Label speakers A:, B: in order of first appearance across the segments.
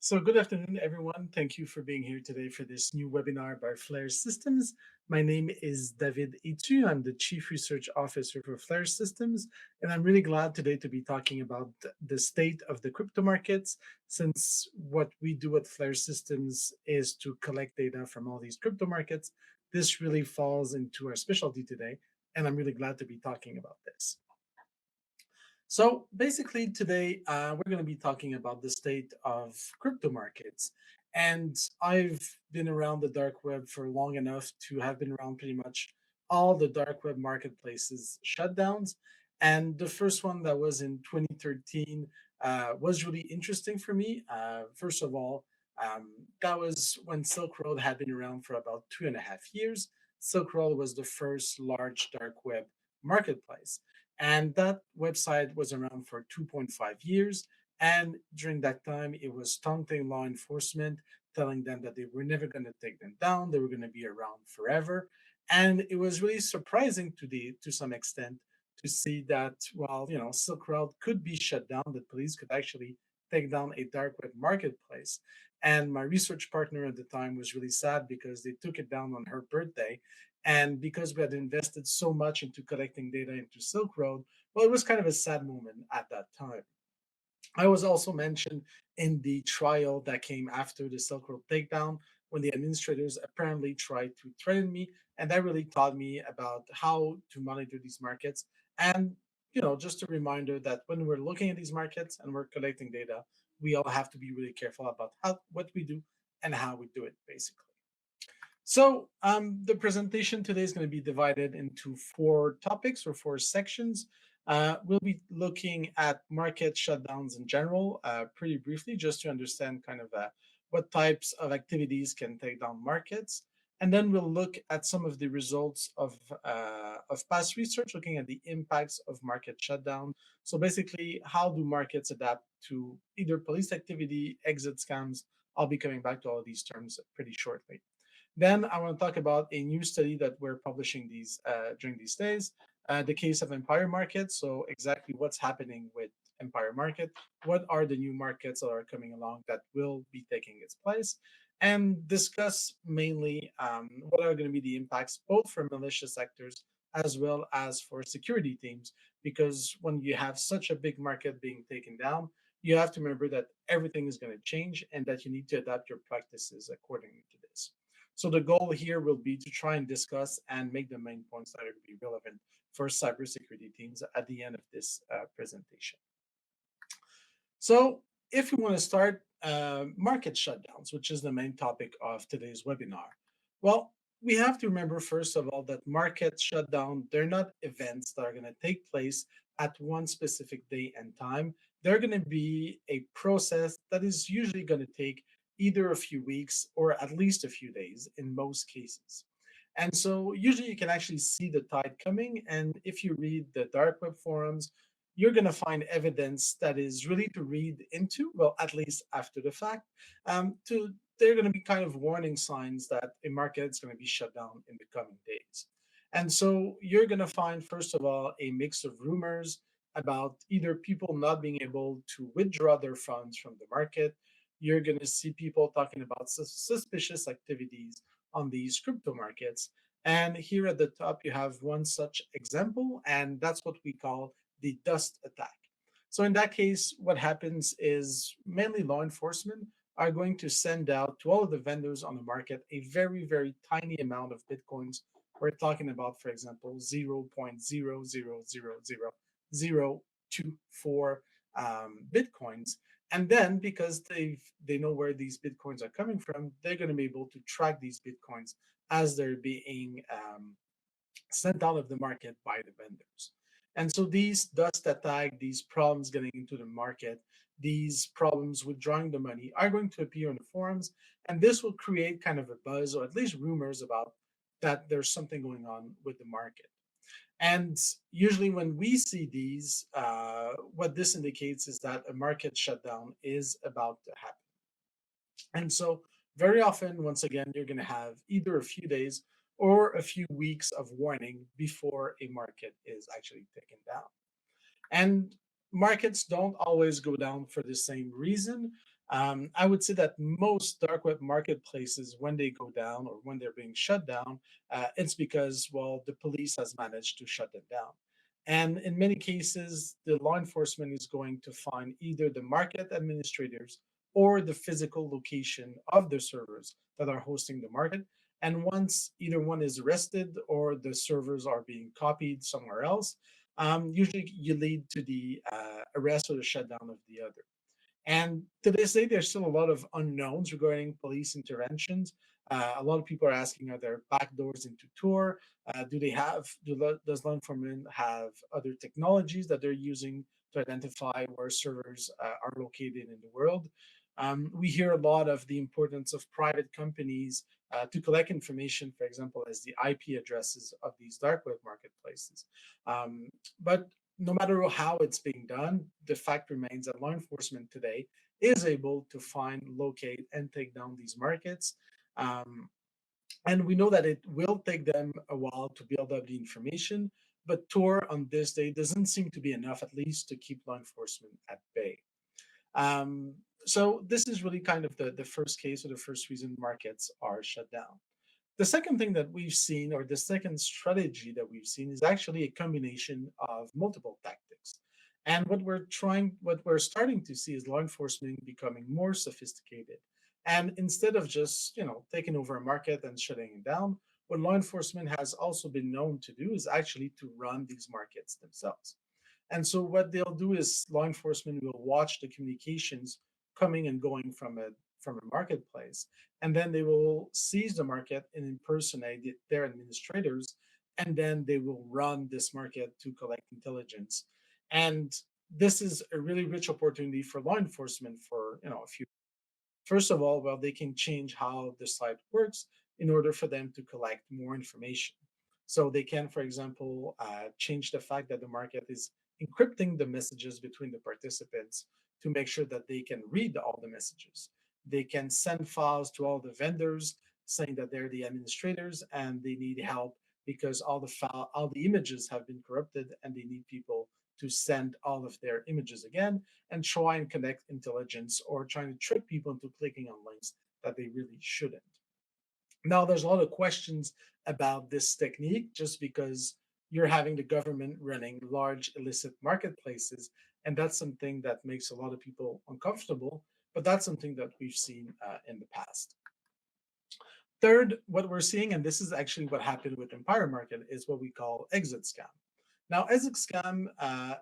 A: So, good afternoon, everyone. Thank you for being here today for this new webinar by Flare Systems. My name is David Itu. I'm the Chief Research Officer for Flare Systems, and I'm really glad today to be talking about the state of the crypto markets, since what we do at Flare Systems is to collect data from all these crypto markets. This really falls into our specialty today, and I'm really glad to be talking about this. So basically, today we're going to be talking about the state of crypto markets. And I've been around the dark web for long enough to have been around pretty much all the dark web marketplaces shutdowns. And the first one that was in 2013 was really interesting for me. First of all, that was when Silk Road had been around for about 2.5 years. Silk Road was the first large dark web marketplace. And that website was around for 2.5 years. And during that time, it was taunting law enforcement, telling them that they were never going to take them down, they were going to be around forever. And it was really surprising to some extent to see that, well, Silk Road could be shut down, that police could actually take down a dark web marketplace. And my research partner at the time was really sad because they took it down on her birthday, and because we had invested so much into collecting data into Silk Road, well, it was kind of a sad moment at that time. I was also mentioned in the trial that came after the Silk Road takedown when the administrators apparently tried to threaten me. And that really taught me about how to monitor these markets. And, just a reminder that when we're looking at these markets and we're collecting data, we all have to be really careful about what we do and how we do it, basically. So the presentation today is going to be divided into four topics or four sections. We'll be looking at market shutdowns in general, pretty briefly, just to understand kind of what types of activities can take down markets. And then we'll look at some of the results of past research, looking at the impacts of market shutdown. So basically, how do markets adapt to either police activity, exit scams? I'll be coming back to all of these terms pretty shortly. Then I want to talk about a new study that we're publishing these during these days, the case of Empire Market. So exactly what's happening with Empire Market? What are the new markets that are coming along that will be taking its place? And discuss mainly what are going to be the impacts both for malicious actors as well as for security teams. Because when you have such a big market being taken down, you have to remember that everything is going to change and that you need to adapt your practices accordingly to this. So the goal here will be to try and discuss and make the main points that are going to be relevant for cybersecurity teams at the end of this presentation. So if we want to start market shutdowns, which is the main topic of today's webinar, well, we have to remember, first of all, that market shutdown, they're not events that are going to take place at one specific day and time. They're going to be a process that is usually going to take either a few weeks or at least a few days in most cases. And so usually you can actually see the tide coming. And if you read the dark web forums, you're going to find evidence that is really to read into, well, at least after the fact. They're going to be kind of warning signs that a market is going to be shut down in the coming days. And so you're going to find, first of all, a mix of rumors about either people not being able to withdraw their funds from the market. You're going to see people talking about suspicious activities on these crypto markets. And here at the top, you have one such example, and that's what we call the dust attack. So in that case, what happens is mainly law enforcement are going to send out to all of the vendors on the market a very, very tiny amount of Bitcoins. We're talking about, for example, 0.0000024 Bitcoins. And then because they know where these Bitcoins are coming from, they're going to be able to track these Bitcoins as they're being sent out of the market by the vendors. And so these dust attack, these problems getting into the market, these problems withdrawing the money are going to appear on the forums. And this will create kind of a buzz or at least rumors about that there's something going on with the market. And usually, when we see these, what this indicates is that a market shutdown is about to happen. And so, very often, once again, you're going to have either a few days or a few weeks of warning before a market is actually taken down. And markets don't always go down for the same reason. I would say that most dark web marketplaces, when they go down or when they're being shut down, it's because, well, the police has managed to shut them down. And in many cases, the law enforcement is going to find either the market administrators or the physical location of the servers that are hosting the market. And once either one is arrested or the servers are being copied somewhere else, usually you lead to the arrest or the shutdown of the other. And to this day, there's still a lot of unknowns regarding police interventions. A lot of people are asking, are there backdoors into Tor? Does law enforcement have other technologies that they're using to identify where servers are located in the world? We hear a lot of the importance of private companies to collect information, for example, as the IP addresses of these dark web marketplaces. But no matter how it's being done, the fact remains that law enforcement today is able to find, locate, and take down these markets. Um, and we know that it will take them a while to build up the information, but Tor on this day doesn't seem to be enough, at least, to keep law enforcement at bay. Um, so this is really kind of the first case or the first reason markets are shut down. The second thing that we've seen, or the second strategy that we've seen, is actually a combination of multiple tactics. And what we're starting to see is law enforcement becoming more sophisticated. And instead of just, taking over a market and shutting it down, what law enforcement has also been known to do is actually to run these markets themselves. And so what they'll do is law enforcement will watch the communications coming and going from a marketplace, and then they will seize the market and impersonate their administrators, and then they will run this market to collect intelligence. And this is a really rich opportunity for law enforcement for a few. First of all, well, they can change how the site works in order for them to collect more information. So they can, for example, change the fact that the market is encrypting the messages between the participants to make sure that they can read all the messages. They can send files to all the vendors saying that they're the administrators and they need help because all the images have been corrupted and they need people to send all of their images again and try and connect intelligence or trying to trick people into clicking on links that they really shouldn't. Now, there's a lot of questions about this technique just because you're having the government running large illicit marketplaces. And that's something that makes a lot of people uncomfortable. But that's something that we've seen in the past. Third, what we're seeing, and this is actually what happened with Empire Market, is what we call exit scam. Now, exit scam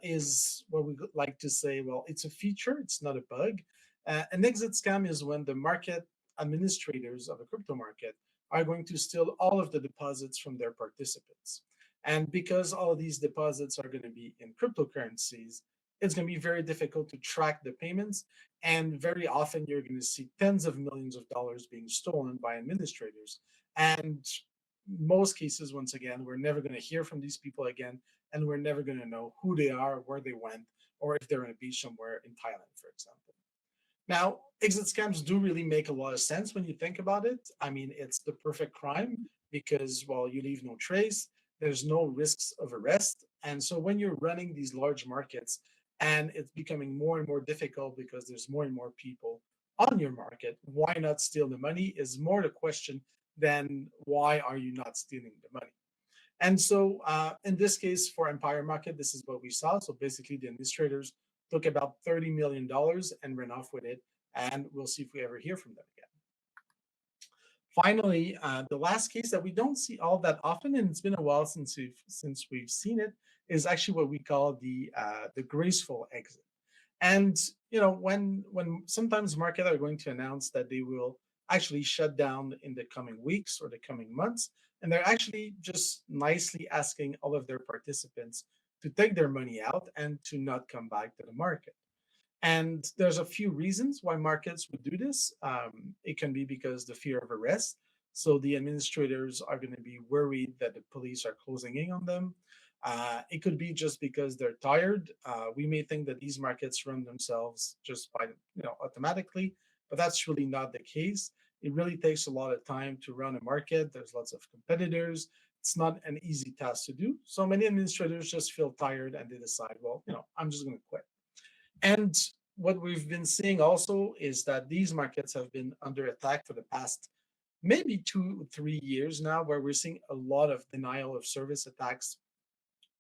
A: is what we like to say, well, it's a feature, it's not a bug. An exit scam is when the market administrators of a crypto market are going to steal all of the deposits from their participants. And because all of these deposits are going to be in cryptocurrencies, it's going to be very difficult to track the payments. And very often you're going to see tens of millions of dollars being stolen by administrators. And most cases, once again, we're never going to hear from these people again, and we're never going to know who they are, where they went, or if they're in a beach somewhere in Thailand, for example. Now, exit scams do really make a lot of sense when you think about it. I mean, it's the perfect crime because, well, you leave no trace, there's no risks of arrest. And so when you're running these large markets and it's becoming more and more difficult because there's more and more people on your market, why not steal the money is more the question than why are you not stealing the money. And so in this case, for Empire Market, this is what we saw. So basically, the administrators took about $30 million and ran off with it. And we'll see if we ever hear from them again. Finally, the last case that we don't see all that often, and it's been a while since we've seen it, is actually what we call the graceful exit. And when sometimes market are going to announce that they will actually shut down in the coming weeks or the coming months, and they're actually just nicely asking all of their participants to take their money out and to not come back to the market. And there's a few reasons why markets would do this. It can be because the fear of arrest. So the administrators are going to be worried that the police are closing in on them. It could be just because they're tired. We may think that these markets run themselves just by automatically, but that's really not the case. It really takes a lot of time to run a market. There's lots of competitors. It's not an easy task to do. So many administrators just feel tired and they decide, well, I'm just going to quit. And what we've been seeing also is that these markets have been under attack for the past maybe 2 3 years now, where we're seeing a lot of denial of service attacks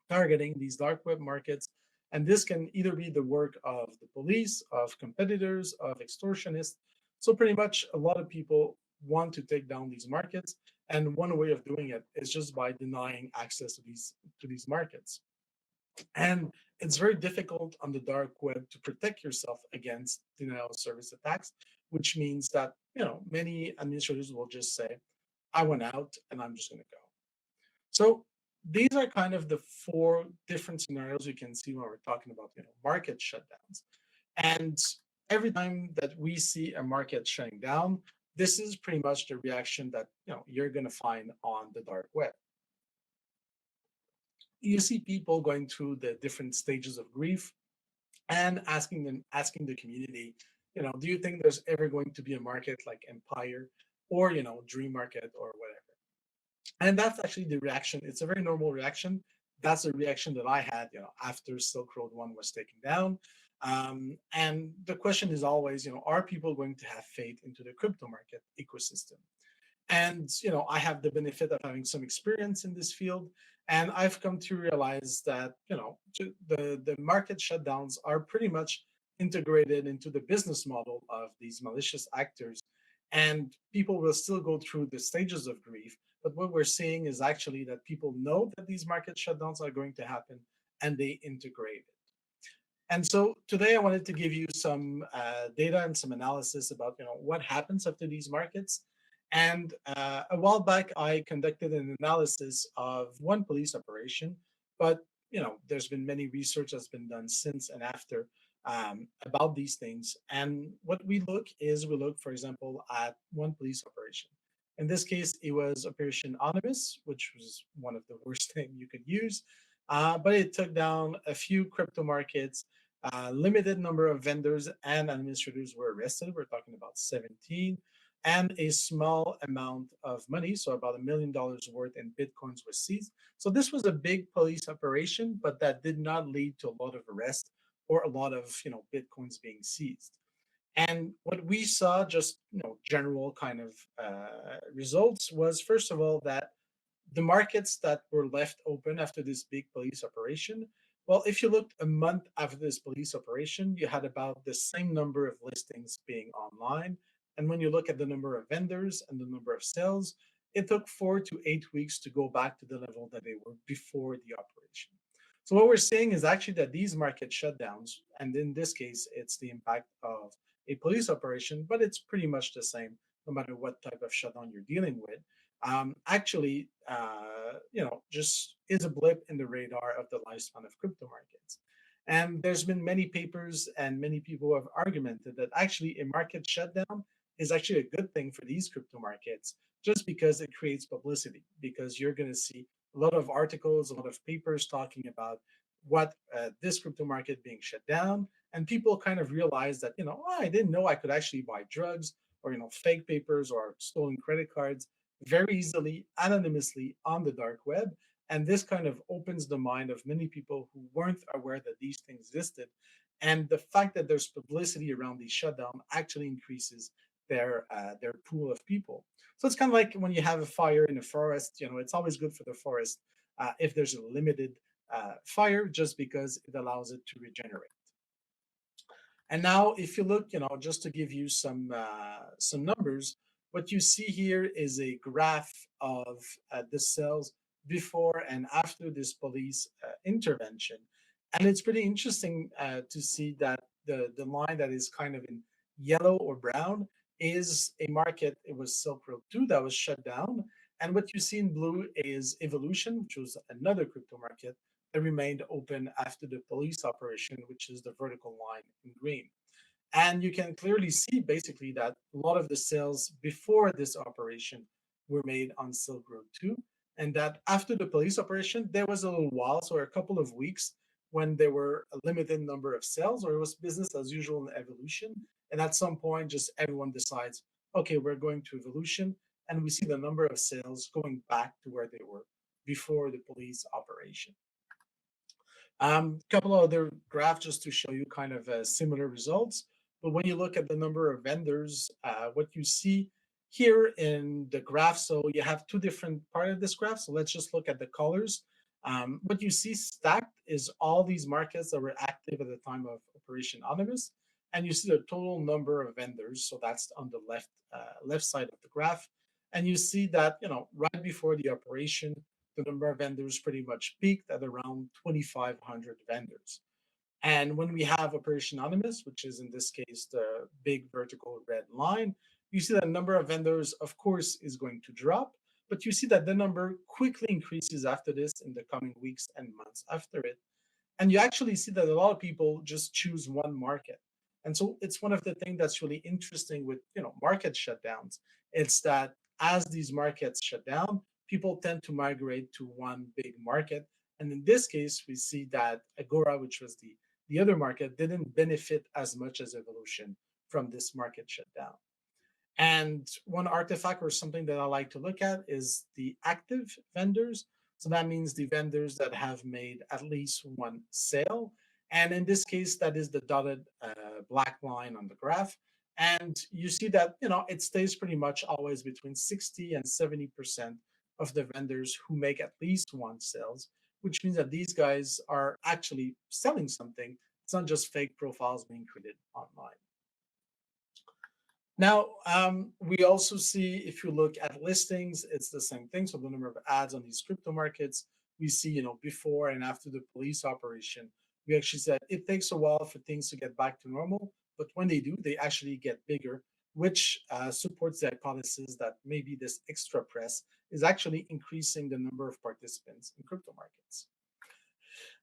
A: targeting these dark web markets. And this can either be the work of the police, of competitors, of extortionists. So, pretty much, a lot of people want to take down these markets. And one way of doing it is just by denying access to these markets. And it's very difficult on the dark web to protect yourself against denial of service attacks, which means that many administrators will just say, "I went out and I'm just going to go." So these are kind of the four different scenarios you can see when we're talking about market shutdowns. And every time that we see a market shutting down, this is pretty much the reaction that you're going to find on the dark web. You see people going through the different stages of grief and asking the community, do you think there's ever going to be a market like Empire or Dream Market or whatever? And that's actually the reaction. It's a very normal reaction. That's the reaction that I had, after Silk Road One was taken down. And the question is always, are people going to have faith into the crypto market ecosystem? And I have the benefit of having some experience in this field, and I've come to realize that the market shutdowns are pretty much integrated into the business model of these malicious actors, and people will still go through the stages of grief. But what we're seeing is actually that people know that these market shutdowns are going to happen, and they integrate it. And so today I wanted to give you some data and some analysis about what happens after these markets. And a while back, I conducted an analysis of one police operation, but there's been many research that's been done since and after about these things. And what we look, for example, at one police operation. In this case, it was Operation Onymous, which was one of the worst things you could use. But it took down a few crypto markets. Limited number of vendors and administrators were arrested. We're talking about 17, and a small amount of money, so about $1 million worth in bitcoins, was seized. So this was a big police operation, but that did not lead to a lot of arrests or a lot of bitcoins being seized. And what we saw, just general kind of results, was first of all that the markets that were left open after this big police operation, well, if you looked a month after this police operation, you had about the same number of listings being online. And when you look at the number of vendors and the number of sales, it took 4 to 8 weeks to go back to the level that they were before the operation. So what we're seeing is actually that these market shutdowns, and in this case, it's the impact of a police operation, but it's pretty much the same no matter what type of shutdown you're dealing with, actually, just is a blip in the radar of the lifespan of crypto markets. And there's been many papers and many people have argumented that actually a market shutdown is actually a good thing for these crypto markets, just because it creates publicity, because you're going to see a lot of articles, a lot of papers talking about what this crypto market being shut down. And people kind of realize that, oh, I didn't know I could actually buy drugs or, fake papers or stolen credit cards very easily, anonymously on the dark web. And this kind of opens the mind of many people who weren't aware that these things existed. And the fact that there's publicity around these shutdown actually increases their pool of people. So it's kind of like when you have a fire in a forest. It's always good for the forest if there's a limited fire, just because it allows it to regenerate. And now, if you look, just to give you some numbers, what you see here is a graph of the cells before and after this police intervention, and it's pretty interesting to see that the line that is kind of in yellow or brown is a market. It was Silk Road Two that was shut down, and what you see in blue is Evolution, which was another crypto market that remained open after the police operation, which is the vertical line in green. And you can clearly see basically that a lot of the sales before this operation were made on Silk Road 2. And that after the police operation, there was a little while, so a couple of weeks, when there were a limited number of sales, or it was business as usual in Evolution. And at some point, just everyone decides, okay, we're going to Evolution. And we see the number of sales going back to where they were before the police operation. Couple of other graphs just to show you kind of similar results. But when you look at the number of vendors, what you see here in the graph, so you have two different part of this graph. So let's just look at the colors. What you see stacked is all these markets that were active at the time of Operation Onymous, and you see the total number of vendors. So that's on the left side of the graph, and you see that right before the operation, the number of vendors pretty much peaked at around 2,500 vendors. And when we have Operation Anonymous, which is in this case the big vertical red line, you see that the number of vendors, of course, is going to drop, but you see that the number quickly increases after this in the coming weeks and months after it. And you actually see that a lot of people just choose one market. And so it's one of the things that's really interesting with market shutdowns. It's that as these markets shut down, people tend to migrate to one big market. And in this case, we see that Agora, which was the other market, didn't benefit as much as Evolution from this market shutdown. And one artifact or something that I like to look at is the active vendors. So that means the vendors that have made at least one sale. And in this case, that is the dotted black line on the graph. And you see that, it stays pretty much always between 60 and 70% of the vendors who make at least one sales, which means that these guys are actually selling something. It's not just fake profiles being created online. Now, we also see if you look at listings, it's the same thing. So the number of ads on these crypto markets, we see, before and after the police operation, we actually said it takes a while for things to get back to normal, but when they do, they actually get bigger, which supports the hypothesis that maybe this extra press is actually increasing the number of participants in crypto markets.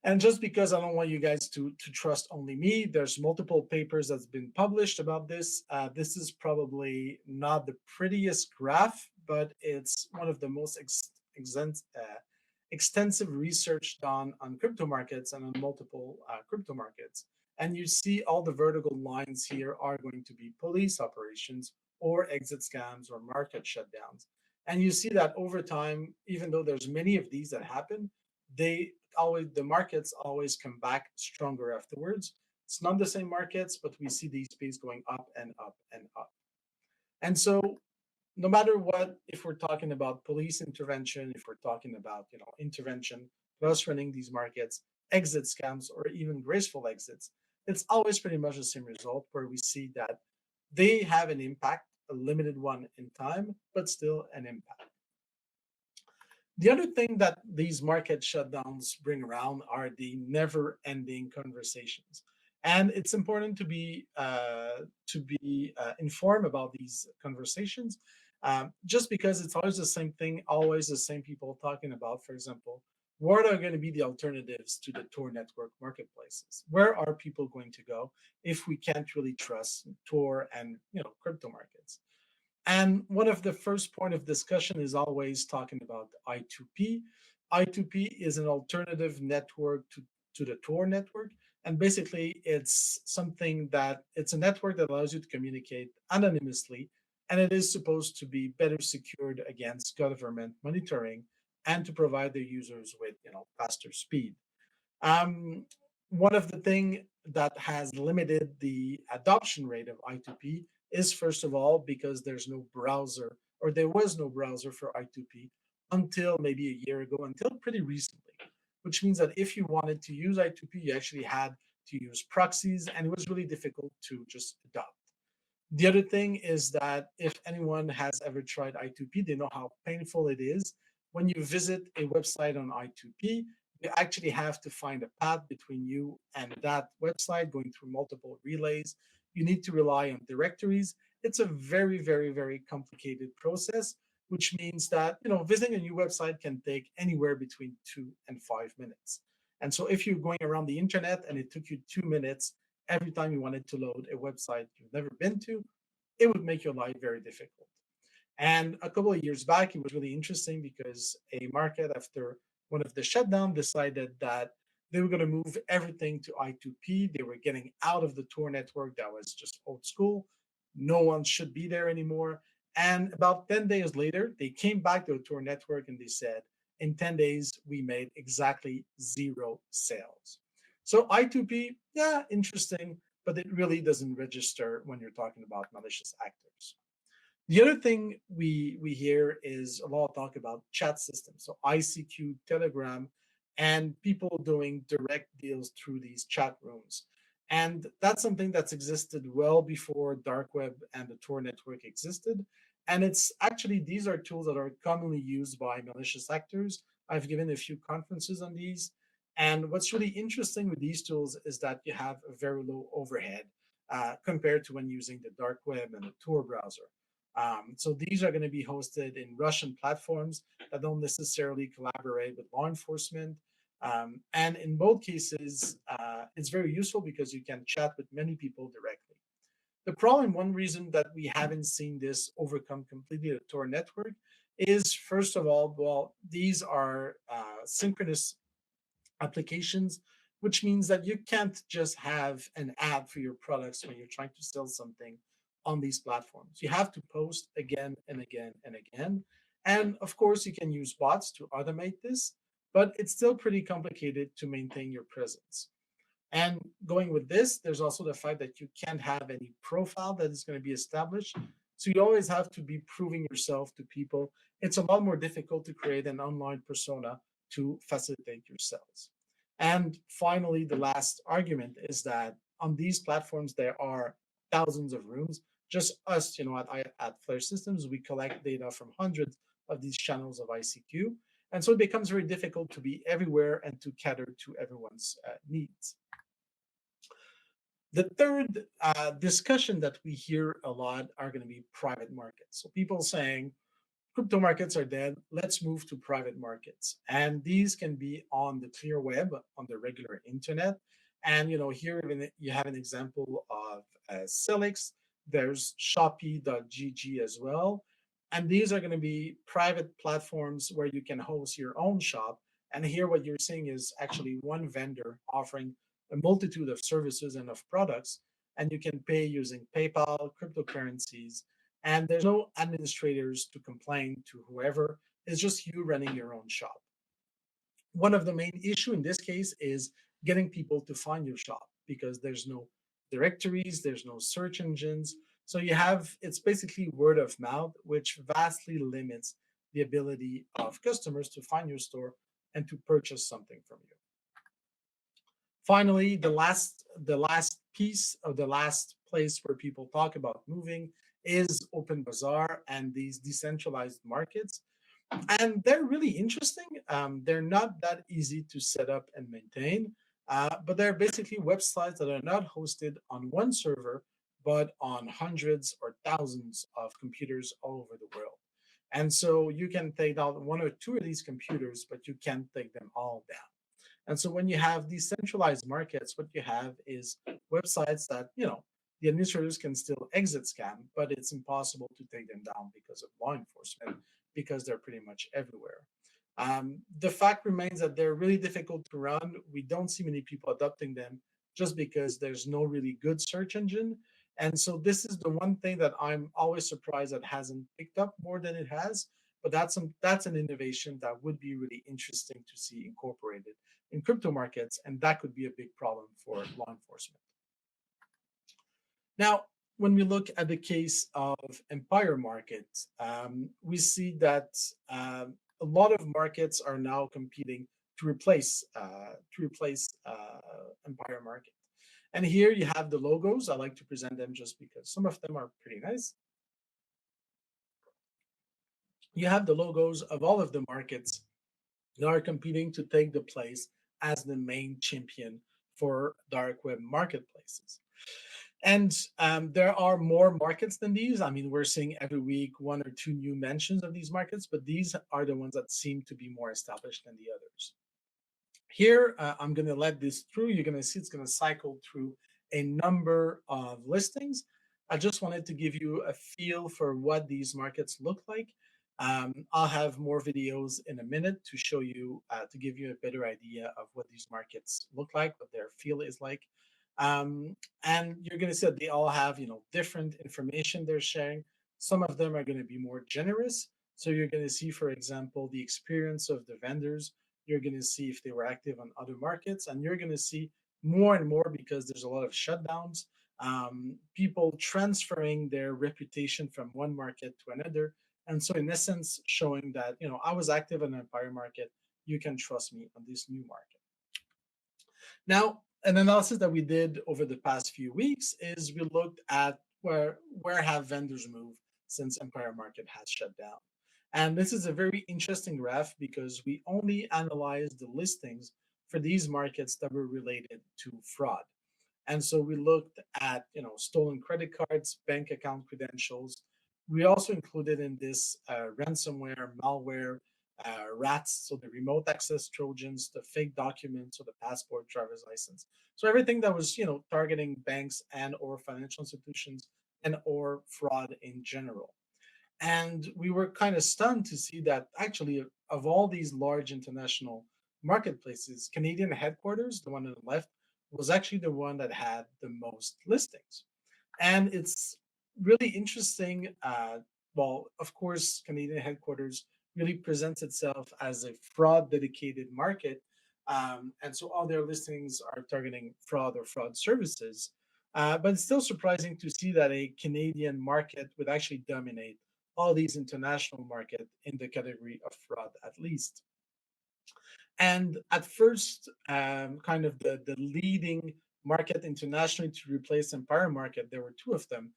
A: And just because I don't want you guys to trust only me, there's multiple papers that's been published about this. This is probably not the prettiest graph, but it's one of the most extensive research done on crypto markets and on multiple crypto markets. And you see all the vertical lines here are going to be police operations or exit scams or market shutdowns. And you see that over time, even though there's many of these that happen, they always the markets always come back stronger afterwards. It's not the same markets, but we see these space going up and up and up. And so no matter what, if we're talking about police intervention, if we're talking about intervention plus running these markets, exit scams, or even graceful exits, it's always pretty much the same result where we see that they have an impact, a limited one in time, but still an impact. The other thing that these market shutdowns bring around are the never-ending conversations, and it's important to be informed about these conversations, just because it's always the same thing, always the same people talking about. For example, what are going to be the alternatives to the Tor network marketplaces? Where are people going to go if we can't really trust Tor and crypto markets? And one of the first point of discussion is always talking about I2P. I2P is an alternative network to the Tor network. And basically, it's a network that allows you to communicate anonymously. And it is supposed to be better secured against government monitoring and to provide the users with faster speed. Um, One of the things that has limited the adoption rate of I2P is, first of all, because there's no browser, or there was no browser for I2P until maybe a year ago, until pretty recently, which means that if you wanted to use I2P, you actually had to use proxies, and it was really difficult to just adopt. The other thing is that if anyone has ever tried I2P, they know how painful it is. When you visit a website on I2P, you actually have to find a path between you and that website going through multiple relays. You need to rely on directories. It's a very, very, very complicated process, which means that visiting a new website can take anywhere between 2 and 5 minutes. And so if you're going around the internet and it took you 2 minutes every time you wanted to load a website you've never been to, it would make your life very difficult. And a couple of years back, it was really interesting because a market, after one of the shutdown, decided that they were going to move everything to I2P. They were getting out of the Tor network that was just old school. No one should be there anymore. And about 10 days later, they came back to the Tor network and they said, in 10 days, we made exactly zero sales. So I2P, yeah, interesting, but it really doesn't register when you're talking about malicious actors. The other thing we hear is a lot of talk about chat systems, so ICQ, Telegram, and people doing direct deals through these chat rooms. And that's something that's existed well before dark web and the Tor network existed. And it's actually these are tools that are commonly used by malicious actors. I've given a few conferences on these. And what's really interesting with these tools is that you have a very low overhead compared to when using the dark web and the Tor browser. So these are going to be hosted in Russian platforms that don't necessarily collaborate with law enforcement. And in both cases, it's very useful because you can chat with many people directly. The problem, one reason that we haven't seen this overcome completely the Tor network is, first of all, well, these are synchronous applications, which means that you can't just have an ad for your products when you're trying to sell something on these platforms. You have to post again and again and again. And of course, you can use bots to automate this, but it's still pretty complicated to maintain your presence. And going with this, there's also the fact that you can't have any profile that is going to be established. So you always have to be proving yourself to people. It's a lot more difficult to create an online persona to facilitate your sales. And finally, the last argument is that on these platforms, there are thousands of rooms. Just us, at Flare Systems, we collect data from hundreds of these channels of ICQ. And so it becomes very difficult to be everywhere and to cater to everyone's needs. The third discussion that we hear a lot are going to be private markets. So people saying crypto markets are dead. Let's move to private markets, and these can be on the clear web, on the regular internet. And here you have an example of Celix. There's Shopee.gg as well, and these are going to be private platforms where you can host your own shop. And here, what you're seeing is actually one vendor offering a multitude of services and of products, and you can pay using PayPal, cryptocurrencies, and there's no administrators to complain to whoever. It's just you running your own shop. One of the main issue in this case is getting people to find your shop because there's no directories, there's no search engines. So it's basically word of mouth, which vastly limits the ability of customers to find your store and to purchase something from you. Finally, the last piece of the last place where people talk about moving is open bazaar and these decentralized markets. And they're really interesting. They're not that easy to set up and maintain, but they're basically websites that are not hosted on one server, but on hundreds or thousands of computers all over the world. And so you can take down one or two of these computers, but you can't take them all down. And so when you have decentralized markets, what you have is websites that, the administrators can still exit scam, but it's impossible to take them down because of law enforcement, because they're pretty much everywhere. The fact remains that they're really difficult to run. We don't see many people adopting them just because there's no really good search engine. And so this is the one thing that I'm always surprised that hasn't picked up more than it has. But that's an innovation that would be really interesting to see incorporated in crypto markets, and that could be a big problem for law enforcement. Now, when we look at the case of empire market, we see that a lot of markets are now competing to replace empire market. And here you have the logos. I like to present them just because some of them are pretty nice. You have the logos of all of the markets that are competing to take the place as the main champion for dark web marketplaces. And there are more markets than these. I mean, we're seeing every week one or two new mentions of these markets, but these are the ones that seem to be more established than the others. Here, I'm going to let this through. You're going to see it's going to cycle through a number of listings. I just wanted to give you a feel for what these markets look like. I'll have more videos in a minute to show you, to give you a better idea of what these markets look like, what their feel is like. And you're going to see that they all have, different information they're sharing. Some of them are going to be more generous. So you're going to see, for example, the experience of the vendors. You're going to see if they were active on other markets, and you're going to see more and more because there's a lot of shutdowns, people transferring their reputation from one market to another. And so, in essence, showing that, I was active in the Empire market, you can trust me on this new market. Now, an analysis that we did over the past few weeks is we looked at where have vendors moved since Empire Market has shut down. And this is a very interesting graph because we only analyzed the listings for these markets that were related to fraud. And so we looked at, stolen credit cards, bank account credentials. We also included in this ransomware, malware, rats, so the remote access trojans, the fake documents, so the passport, driver's license. So everything that was, targeting banks and or financial institutions and or fraud in general. And we were kind of stunned to see that actually, of all these large international marketplaces, Canadian headquarters, the one on the left, was actually the one that had the most listings. And it's really interesting. Well, of course, Canadian headquarters really presents itself as a fraud dedicated market. And so all their listings are targeting fraud or fraud services. But it's still surprising to see that a Canadian market would actually dominate all these international market in the category of fraud, at least. And at first, kind of the leading market internationally to replace Empire Market, there were two of them.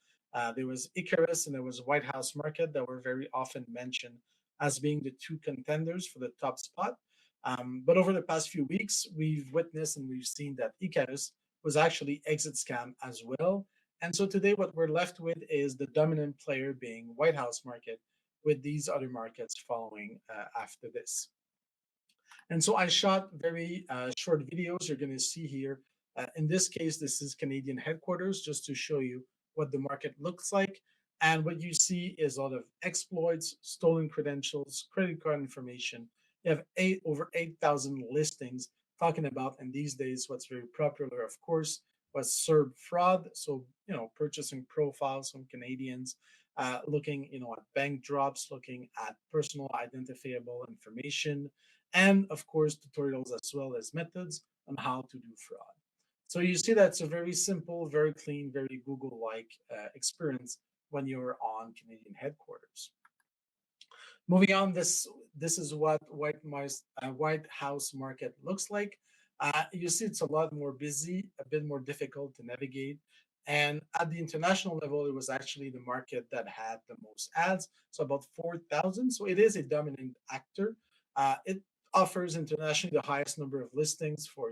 A: There was Icarus and there was White House Market that were very often mentioned as being the two contenders for the top spot. But over the past few weeks, we've witnessed and we've seen that Icarus was actually exit scam as well. And so today, what we're left with is the dominant player being White House Market, with these other markets following after this. And so I shot very short videos you're going to see here. In this case, this is Canadian headquarters, just to show you what the market looks like. And what you see is a lot of exploits, stolen credentials, credit card information. You have over 8,000 listings talking about, and these days, what's very popular, of course, was SERB fraud. So, purchasing profiles from Canadians, looking, at bank drops, looking at personal identifiable information, and of course tutorials as well as methods on how to do fraud. So you see that's a very simple, very clean, very Google-like experience when you're on Canadian headquarters. Moving on, this is what White House Market looks like. You see, it's a lot more busy, a bit more difficult to navigate. And at the international level, it was actually the market that had the most ads, so about 4,000. So it is a dominant actor. It offers internationally the highest number of listings for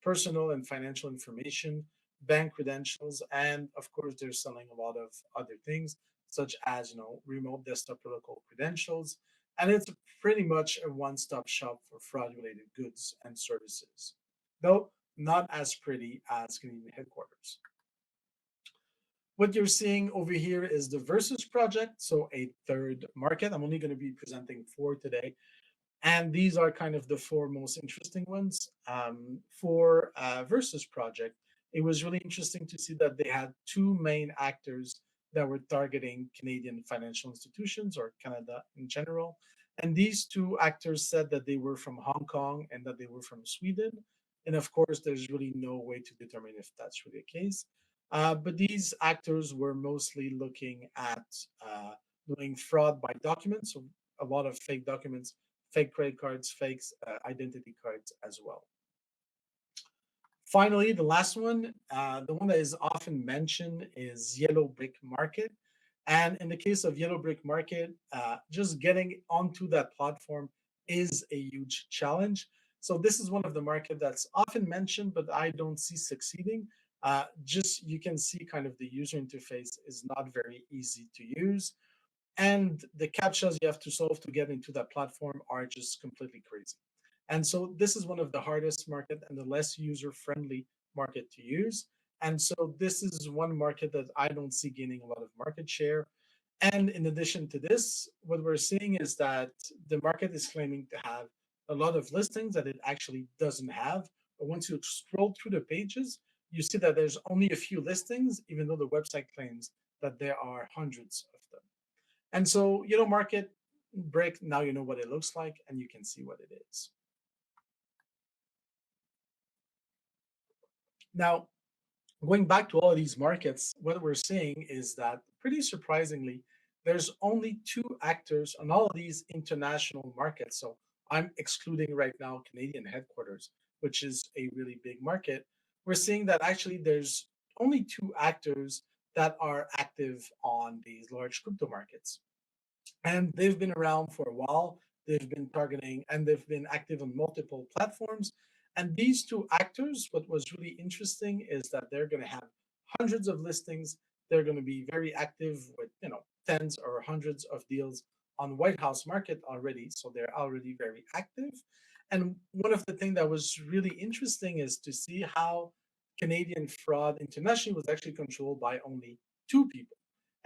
A: personal and financial information, bank credentials, and of course, they're selling a lot of other things such as remote desktop local credentials, and it's pretty much a one-stop shop for fraud-related goods and services, though not as pretty as Canadian headquarters. What you're seeing over here is the Versus project, so a third market. I'm only going to be presenting four today, and these are kind of the four most interesting ones. For Versus Project, it was really interesting to see that they had two main actors that were targeting Canadian financial institutions or Canada in general. And these two actors said that they were from Hong Kong and that they were from Sweden. And of course, there's really no way to determine if that's really the case. But these actors were mostly looking at doing fraud by documents, so a lot of fake documents, fake credit cards, fake identity cards as well. Finally, the last one, the one that is often mentioned is Yellow Brick Market. And in the case of Yellow Brick Market, just getting onto that platform is a huge challenge. So this is one of the market that's often mentioned, but I don't see succeeding. Just you can see kind of the user interface is not very easy to use, and the captchas you have to solve to get into that platform are just completely crazy. And so this is one of the hardest market and the less user friendly market to use. And so this is one market that I don't see gaining a lot of market share. And in addition to this, what we're seeing is that the market is claiming to have a lot of listings that it actually doesn't have. But once you scroll through the pages, you see that there's only a few listings, even though the website claims that there are hundreds of them. And so, market break, now you know what it looks like and you can see what it is. Now, going back to all of these markets, what we're seeing is that pretty surprisingly, there's only two actors on all of these international markets. So I'm excluding right now Canadian headquarters, which is a really big market. We're seeing that actually there's only two actors that are active on these large crypto markets, and they've been around for a while. They've been targeting and they've been active on multiple platforms. And these two actors, what was really interesting is that they're going to have hundreds of listings. They're going to be very active with tens or hundreds of deals on White House market already. So they're already very active. And one of the things that was really interesting is to see how Canadian fraud internationally was actually controlled by only two people.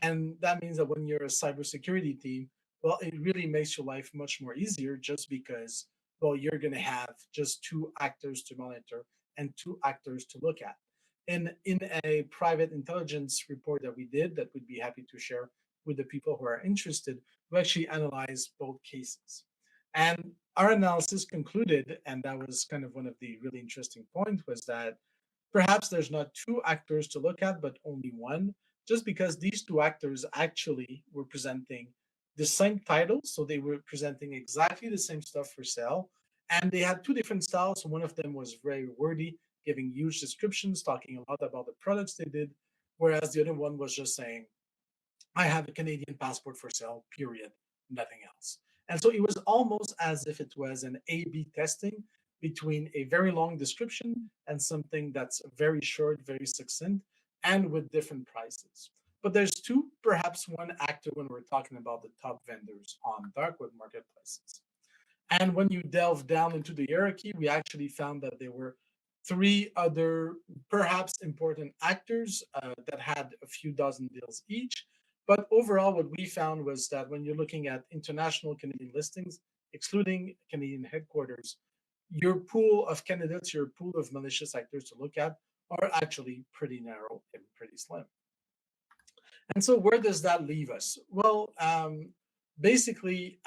A: And that means that when you're a cybersecurity team, well, it really makes your life much more easier just because, well, you're going to have just two actors to monitor and two actors to look at. And in a private intelligence report that we did, that we'd be happy to share with the people who are interested, we actually analyzed both cases. And our analysis concluded, and that was kind of one of the really interesting points, was that perhaps there's not two actors to look at, but only one, just because these two actors actually were presenting the same titles. So they were presenting exactly the same stuff for sale. And they had two different styles. So one of them was very wordy, giving huge descriptions, talking a lot about the products they did, whereas the other one was just saying, I have a Canadian passport for sale, period, nothing else. And so it was almost as if it was an A B testing between a very long description and something that's very short, very succinct, and with different prices. But there's two, perhaps one actor when we're talking about the top vendors on dark web marketplaces. And when you delve down into the hierarchy, we actually found that there were three other perhaps important actors that had a few dozen deals each. But overall, what we found was that when you're looking at international Canadian listings, excluding Canadian headquarters, your pool of candidates, your pool of malicious actors to look at are actually pretty narrow and pretty slim. And so, where does that leave us? Well, basically,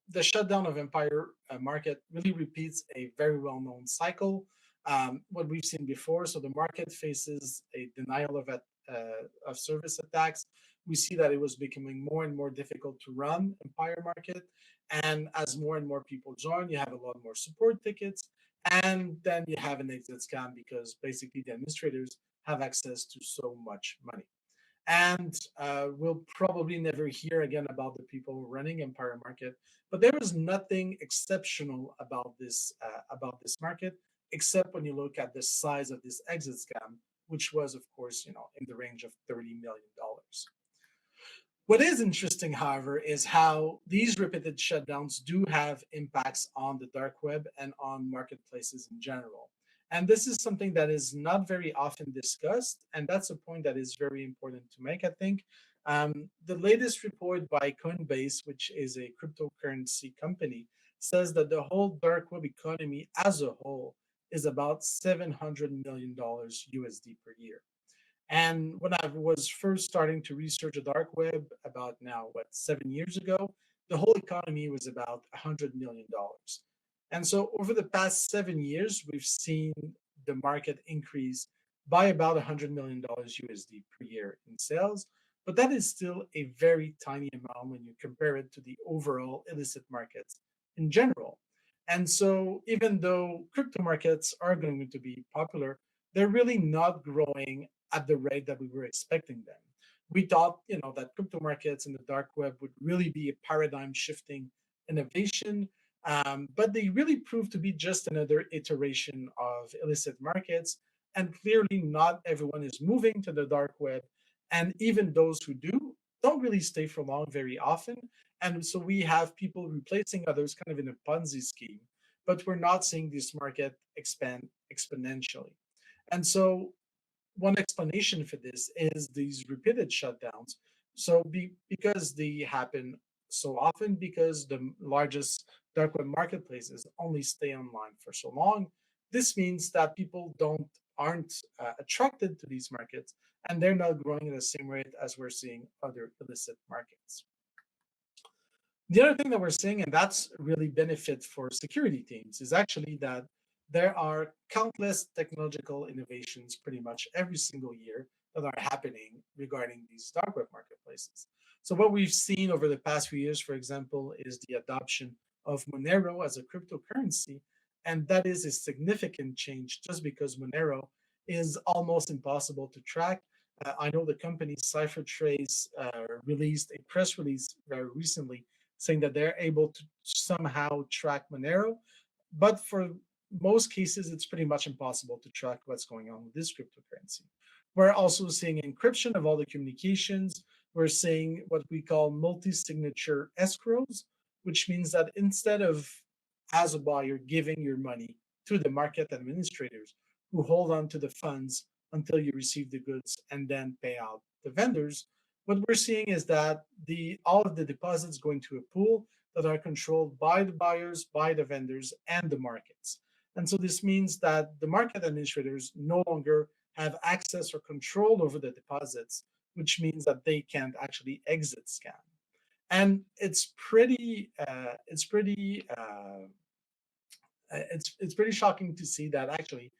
A: the shutdown of Empire market really repeats a very well known cycle. What we've seen before. So, the market faces a denial of service attacks. We see that it was becoming more and more difficult to run Empire market. And as more and more people join, you have a lot more support tickets. And then you have an exit scam because basically the administrators have access to so much money. And we'll probably never hear again about the people running Empire Market. But there is nothing exceptional about this market, except when you look at the size of this exit scam, which was, of course, in the range of $30 million. What is interesting, however, is how these repeated shutdowns do have impacts on the dark web and on marketplaces in general. And this is something that is not very often discussed. And that's a point that is very important to make, I think. The latest report by Coinbase, which is a cryptocurrency company, says that the whole dark web economy as a whole is about $700 million USD per year. And when I was first starting to research the dark web about now, 7 years ago, the whole economy was about $100 million. And so over the past 7 years, we've seen the market increase by about $100 million USD per year in sales. But that is still a very tiny amount when you compare it to the overall illicit markets in general. And so even though crypto markets are going to be popular, they're really not growing at the rate that we were expecting them. We thought, that crypto markets and the dark web would really be a paradigm shifting innovation, but they really proved to be just another iteration of illicit markets. And clearly, not everyone is moving to the dark web. And even those who do don't really stay for long very often. And so we have people replacing others kind of in a Ponzi scheme, but we're not seeing this market expand exponentially. And so one explanation for this is these repeated shutdowns. So because they happen so often, because the largest dark web marketplaces only stay online for so long, this means that people don't aren't attracted to these markets, and they're not growing at the same rate as we're seeing other illicit markets. The other thing that we're seeing, and that's really benefit for security teams, is actually that there are countless technological innovations pretty much every single year that are happening regarding these dark web marketplaces. So, what we've seen over the past few years, for example, is the adoption of Monero as a cryptocurrency. And that is a significant change just because Monero is almost impossible to track. I know the company CipherTrace released a press release very recently saying that they're able to somehow track Monero, but for most cases, it's pretty much impossible to track what's going on with this cryptocurrency. We're also seeing encryption of all the communications. We're seeing what we call multi signature escrows, which means that instead of, as a buyer, giving your money to the market administrators who hold on to the funds until you receive the goods and then pay out the vendors, what we're seeing is that the all of the deposits go into a pool that are controlled by the buyers, by the vendors, and the markets. And so this means that the market administrators no longer have access or control over the deposits, which means that they can't actually exit scam. And it's pretty shocking to see that actually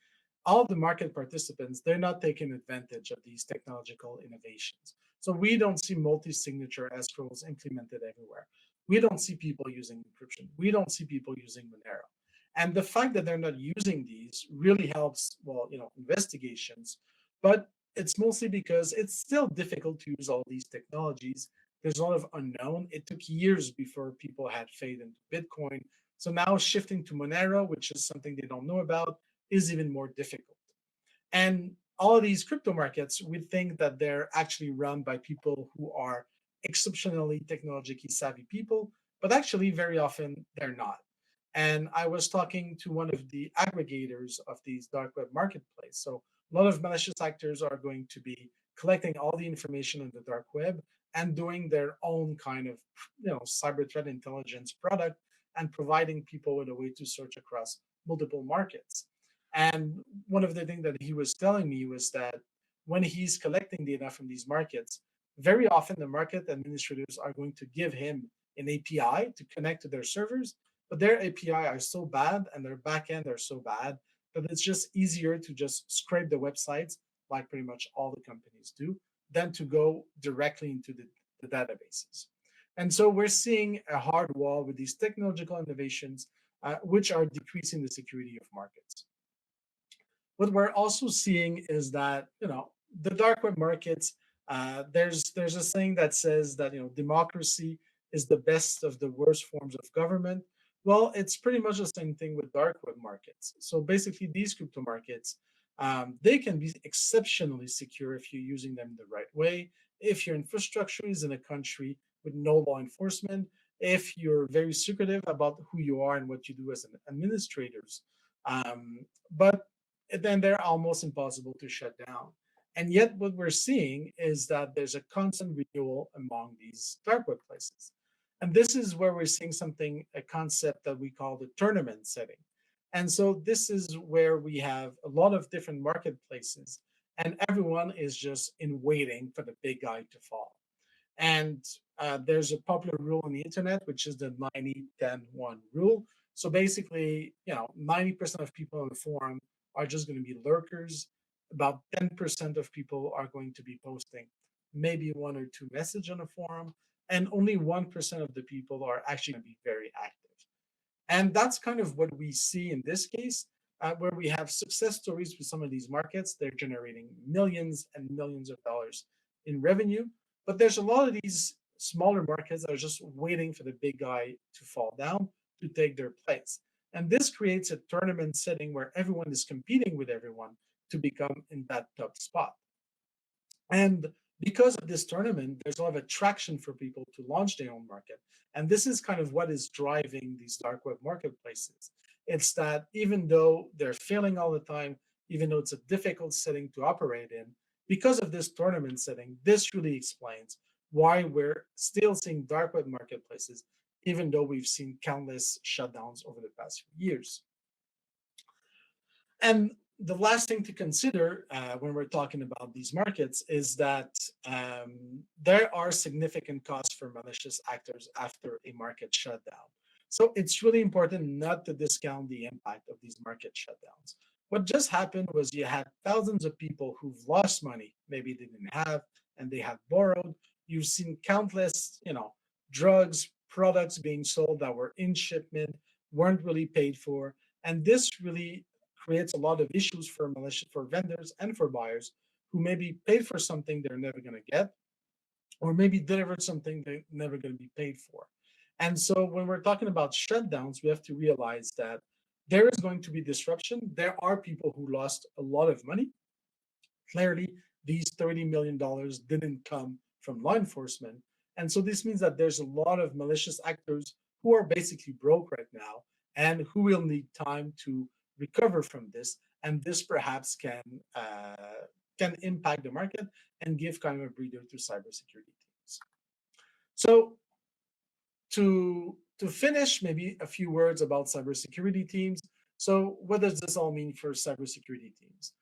A: all the market participants, they're not taking advantage of these technological innovations. So we don't see multi-signature escrows implemented everywhere. We don't see people using encryption. We don't see people using Monero. And the fact that they're not using these really helps, well, investigations, but it's mostly because it's still difficult to use all these technologies. There's a lot of unknown. It took years before people had faith into Bitcoin. So now shifting to Monero, which is something they don't know about, is even more difficult. And all of these crypto markets, we think that they're actually run by people who are exceptionally technologically savvy people, but actually, very often, they're not. And I was talking to one of the aggregators of these dark web marketplace. So a lot of malicious actors are going to be collecting all the information on the dark web and doing their own kind of cyber threat intelligence product and providing people with a way to search across multiple markets. And one of the things that he was telling me was that when he's collecting data from these markets, very often the market administrators are going to give him an API to connect to their servers, but their API are so bad and their backend are so bad that it's just easier to just scrape the websites, like pretty much all the companies do, than to go directly into the databases. And so we're seeing a hard wall with these technological innovations, which are decreasing the security of markets. What we're also seeing is that the dark web markets. There's a saying that says that democracy is the best of the worst forms of government. Well, it's pretty much the same thing with dark web markets. So basically, these crypto markets, they can be exceptionally secure if you're using them the right way. If your infrastructure is in a country with no law enforcement, if you're very secretive about who you are and what you do as an administrators. But then they're almost impossible to shut down. And yet, what we're seeing is that there's a constant renewal among these dark web places. And this is where we're seeing a concept that we call the tournament setting. And so, this is where we have a lot of different marketplaces, and everyone is just in waiting for the big guy to fall. And there's a popular rule on the internet, which is the 90-10-1 rule. So basically, 90% of people on the forum are just going to be lurkers. About 10% of people are going to be posting maybe one or two messages on a forum, and only 1% of the people are actually going to be very active. And that's kind of what we see in this case, where we have success stories with some of these markets. They're generating millions and millions of dollars in revenue. But there's a lot of these smaller markets that are just waiting for the big guy to fall down to take their place. And this creates a tournament setting where everyone is competing with everyone to become in that top spot. And because of this tournament, there's a lot of attraction for people to launch their own market. And this is kind of what is driving these dark web marketplaces. It's that even though they're failing all the time, even though it's a difficult setting to operate in, because of this tournament setting, this really explains why we're still seeing dark web marketplaces, even though we've seen countless shutdowns over the past few years. And the last thing to consider when we're talking about these markets is that there are significant costs for malicious actors after a market shutdown. So it's really important not to discount the impact of these market shutdowns. What just happened was you had thousands of people who've lost money, maybe they didn't have, and they had borrowed. You've seen countless, drugs, products being sold that were in shipment, weren't really paid for, and this really creates a lot of issues for malicious for vendors and for buyers who maybe paid for something they're never going to get, or maybe delivered something they're never going to be paid for. And so when we're talking about shutdowns, we have to realize that there is going to be disruption. There are people who lost a lot of money. Clearly, these $30 million didn't come from law enforcement. And so this means that there's a lot of malicious actors who are basically broke right now and who will need time to recover from this. And this perhaps can impact the market and give kind of a breather to cybersecurity teams. So to finish, maybe a few words about cybersecurity teams. So, what does this all mean for cybersecurity teams?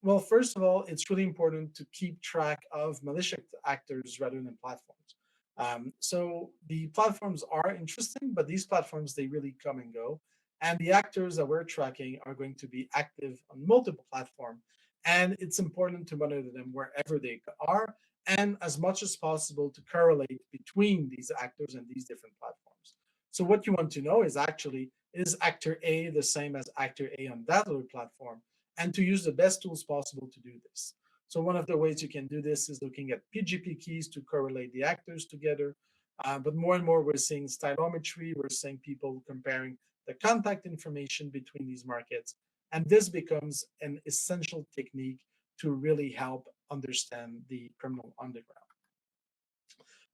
A: Well, first of all, it's really important to keep track of malicious actors rather than platforms. So the platforms are interesting, but these platforms they really come and go, and the actors that we're tracking are going to be active on multiple platforms, and it's important to monitor them wherever they are and as much as possible to correlate between these actors and these different platforms. So what you want to know is actually, is actor A the same as actor A on that other platform? And to use the best tools possible to do this. So one of the ways you can do this is looking at PGP keys to correlate the actors together. But more and more we're seeing stylometry, we're seeing people comparing the contact information between these markets. And this becomes an essential technique to really help understand the criminal underground.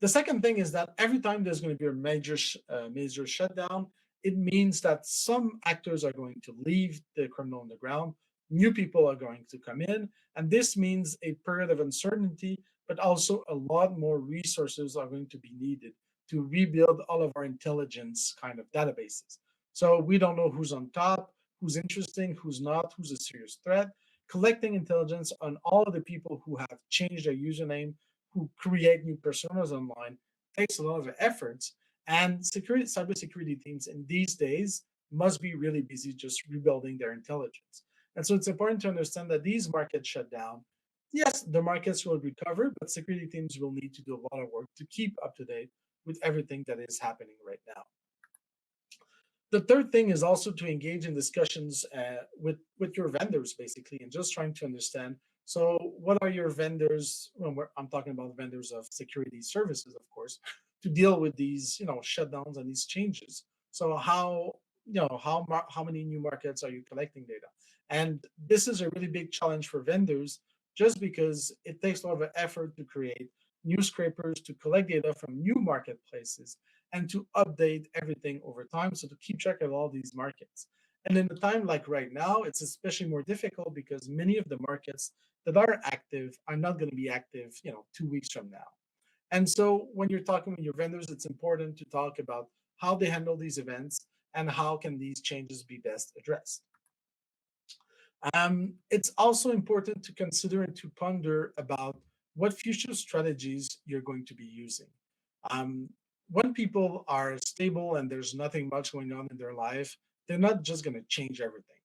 A: The second thing is that every time there's going to be a major shutdown, it means that some actors are going to leave the criminal underground, new people are going to come in, and this means a period of uncertainty, but also a lot more resources are going to be needed to rebuild all of our intelligence kind of databases. So we don't know who's on top, who's interesting, who's not, who's a serious threat. Collecting intelligence on all of the people who have changed their username, who create new personas online takes a lot of efforts. And cybersecurity teams in these days must be really busy just rebuilding their intelligence. And so it's important to understand that these markets shut down. Yes, the markets will recover, but security teams will need to do a lot of work to keep up to date with everything that is happening right now. The third thing is also to engage in discussions with your vendors, basically, and just trying to understand. So, what are your vendors? I'm talking about vendors of security services, of course, to deal with these, shutdowns and these changes. So, how many new markets are you collecting data? And this is a really big challenge for vendors, just because it takes a lot of effort to create new scrapers to collect data from new marketplaces and to update everything over time. So to keep track of all these markets. And in a time like right now, it's especially more difficult because many of the markets that are active are not going to be active, 2 weeks from now. And so when you're talking with your vendors, it's important to talk about how they handle these events and how can these changes be best addressed. It's also important to consider and to ponder about what future strategies you're going to be using. Um, when people are stable and there's nothing much going on in their life, they're not just going to change everything.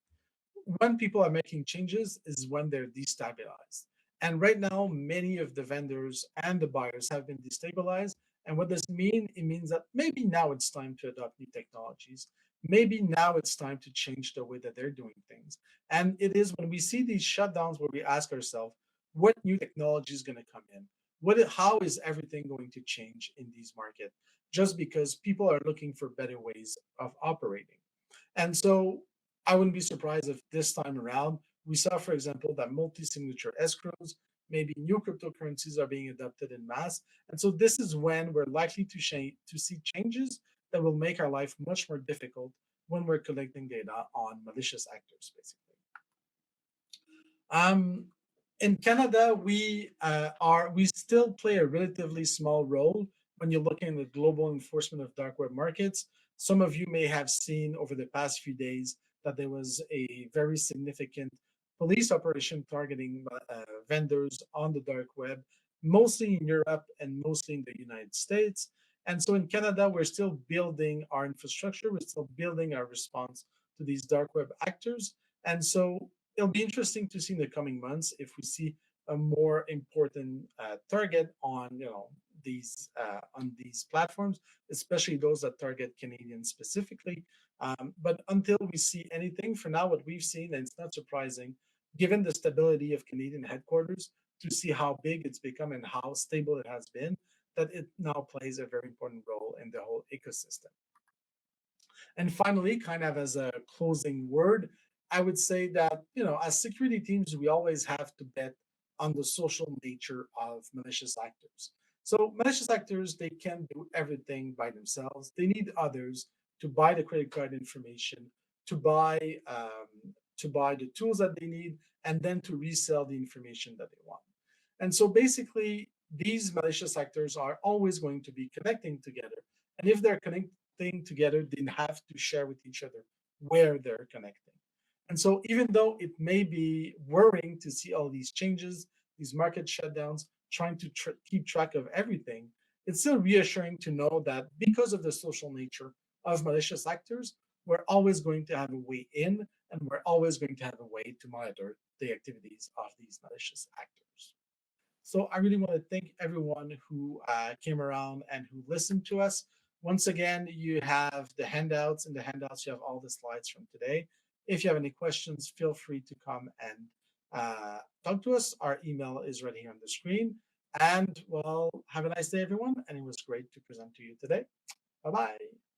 A: When people are making changes is when they're destabilized. And right now, many of the vendors and the buyers have been destabilized. And what does it mean? It means that maybe now it's time to adopt new technologies. Maybe now it's time to change the way that they're doing things. And it is when we see these shutdowns where we ask ourselves, what new technology is going to come in? How is everything going to change in these markets? Just because people are looking for better ways of operating. And so I wouldn't be surprised if this time around we saw, for example, that multi-signature escrows, maybe new cryptocurrencies are being adopted in mass. And so this is when we're likely to see changes that will make our life much more difficult when we're collecting data on malicious actors, basically. Um, in Canada, we still play a relatively small role when you're looking at the global enforcement of dark web markets. Some of you may have seen over the past few days that there was a very significant police operation targeting vendors on the dark web, mostly in Europe and mostly in the United States. And so in Canada, we're still building our infrastructure, we're still building our response to these dark web actors. And so it'll be interesting to see in the coming months if we see a more important target on these platforms, especially those that target Canadians specifically. But until we see anything, for now, what we've seen, and it's not surprising, given the stability of Canadian headquarters, to see how big it's become and how stable it has been, that it now plays a very important role in the whole ecosystem. And finally, kind of as a closing word, I would say that, as security teams, we always have to bet on the social nature of malicious actors. So malicious actors, they can't do everything by themselves. They need others to buy the credit card information, to buy the tools that they need, and then to resell the information that they want. And so basically, these malicious actors are always going to be connecting together. And if they're connecting together, they have to share with each other where they're connecting. And so, even though it may be worrying to see all these changes, these market shutdowns, trying to keep track of everything, it's still reassuring to know that because of the social nature of malicious actors, we're always going to have a way in and we're always going to have a way to monitor the activities of these malicious actors. So I really want to thank everyone who came around and who listened to us. Once again, you have the handouts. In the handouts, you have all the slides from today. If you have any questions, feel free to come and talk to us. Our email is right here on the screen. And well, have a nice day, everyone. And it was great to present to you today. Bye bye.